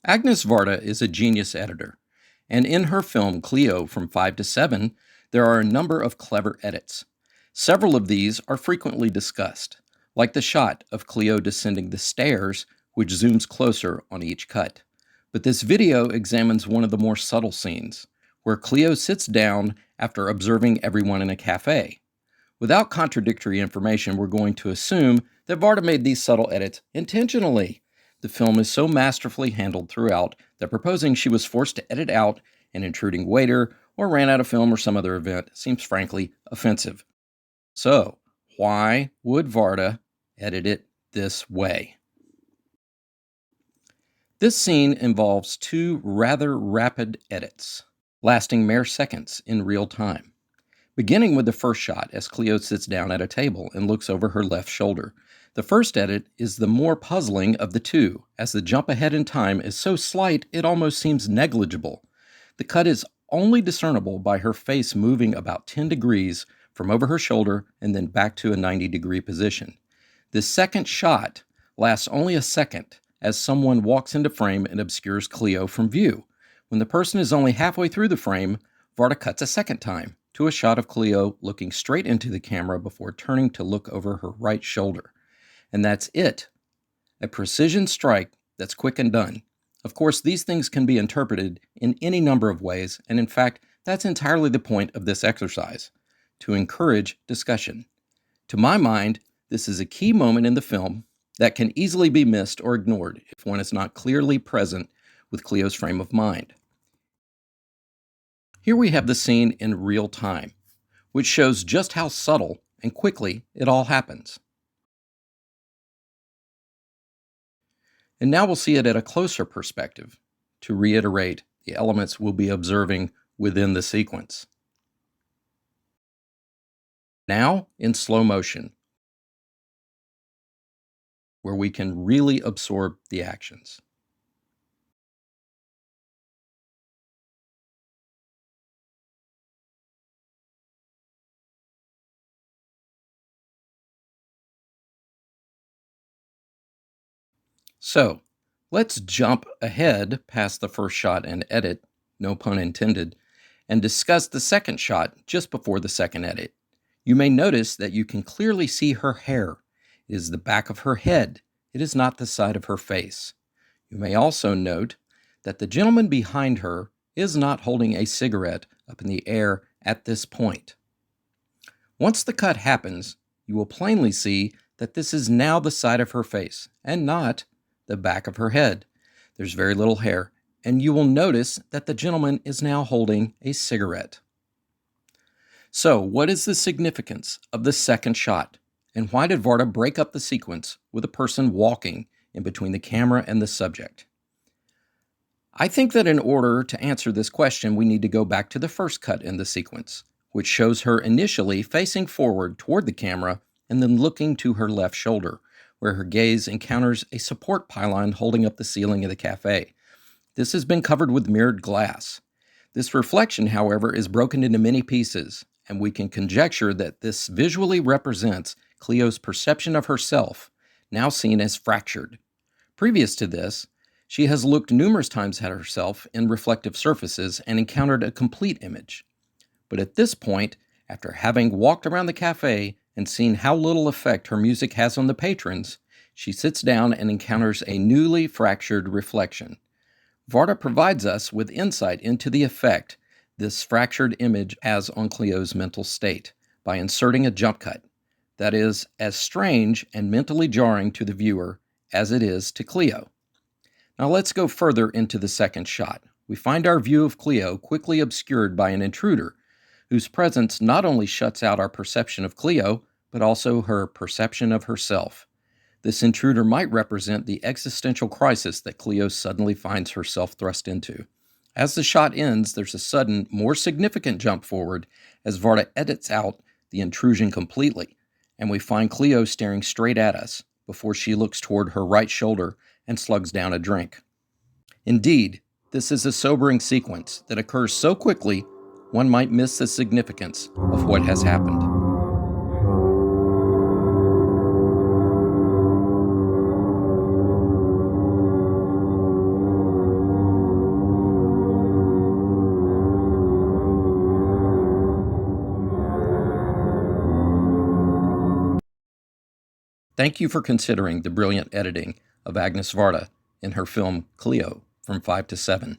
Agnes Varda is a genius editor, and in her film Cleo from 5 to 7, there are a number of clever edits. Several of these are frequently discussed, like the shot of Cleo descending the stairs, which zooms closer on each cut. But this video examines one of the more subtle scenes, where Cleo sits down after observing everyone in a cafe. Without contradictory information, we're going to assume that Varda made these subtle edits intentionally. The film is so masterfully handled throughout that proposing she was forced to edit out an intruding waiter or ran out of film or some other event seems frankly offensive. So, why would Varda edit it this way? This scene involves two rather rapid edits, lasting mere seconds in real time. Beginning with the first shot as Cleo sits down at a table and looks over her left shoulder. The first edit is the more puzzling of the two, as the jump ahead in time is so slight it almost seems negligible. The cut is only discernible by her face moving about 10 degrees from over her shoulder and then back to a 90-degree position. This second shot lasts only a second as someone walks into frame and obscures Cleo from view. When the person is only halfway through the frame, Varda cuts a second time to a shot of Cleo looking straight into the camera before turning to look over her right shoulder. And that's it. A precision strike that's quick and done. Of course, these things can be interpreted in any number of ways, and in fact, that's entirely the point of this exercise, to encourage discussion. To my mind, this is a key moment in the film that can easily be missed or ignored if one is not clearly present with Cleo's frame of mind. Here we have the scene in real time, which shows just how subtle and quickly it all happens. And now we'll see it at a closer perspective to reiterate the elements we'll be observing within the sequence. Now in slow motion, where we can really absorb the actions. So, let's jump ahead past the first shot and edit, no pun intended, and discuss the second shot just before the second edit. You may notice that you can clearly see her hair. It is the back of her head. It is not the side of her face. You may also note that the gentleman behind her is not holding a cigarette up in the air at this point. Once the cut happens, you will plainly see that this is now the side of her face and not the back of her head. There's very little hair, and you will notice that the gentleman is now holding a cigarette. So, what is the significance of the second shot? And why did Varda break up the sequence with a person walking in between the camera and the subject? I think that in order to answer this question, we need to go back to the first cut in the sequence, which shows her initially facing forward toward the camera and then looking to her left shoulder, where her gaze encounters a support pylon holding up the ceiling of the cafe. This has been covered with mirrored glass. This reflection, however, is broken into many pieces, and we can conjecture that this visually represents Cleo's perception of herself, now seen as fractured. Previous to this, she has looked numerous times at herself in reflective surfaces and encountered a complete image. But at this point, after having walked around the cafe and seen how little effect her music has on the patrons, she sits down and encounters a newly fractured reflection. Varda provides us with insight into the effect this fractured image has on Cleo's mental state by inserting a jump cut that is as strange and mentally jarring to the viewer as it is to Cleo. Now let's go further into the second shot. We find our view of Cleo quickly obscured by an intruder whose presence not only shuts out our perception of Cleo, but also her perception of herself. This intruder might represent the existential crisis that Cleo suddenly finds herself thrust into. As the shot ends, there's a sudden, more significant jump forward as Varda edits out the intrusion completely, and we find Cleo staring straight at us before she looks toward her right shoulder and slugs down a drink. Indeed, this is a sobering sequence that occurs so quickly one might miss the significance of what has happened. Thank you for considering the brilliant editing of Agnes Varda in her film Cleo from 5 to 7.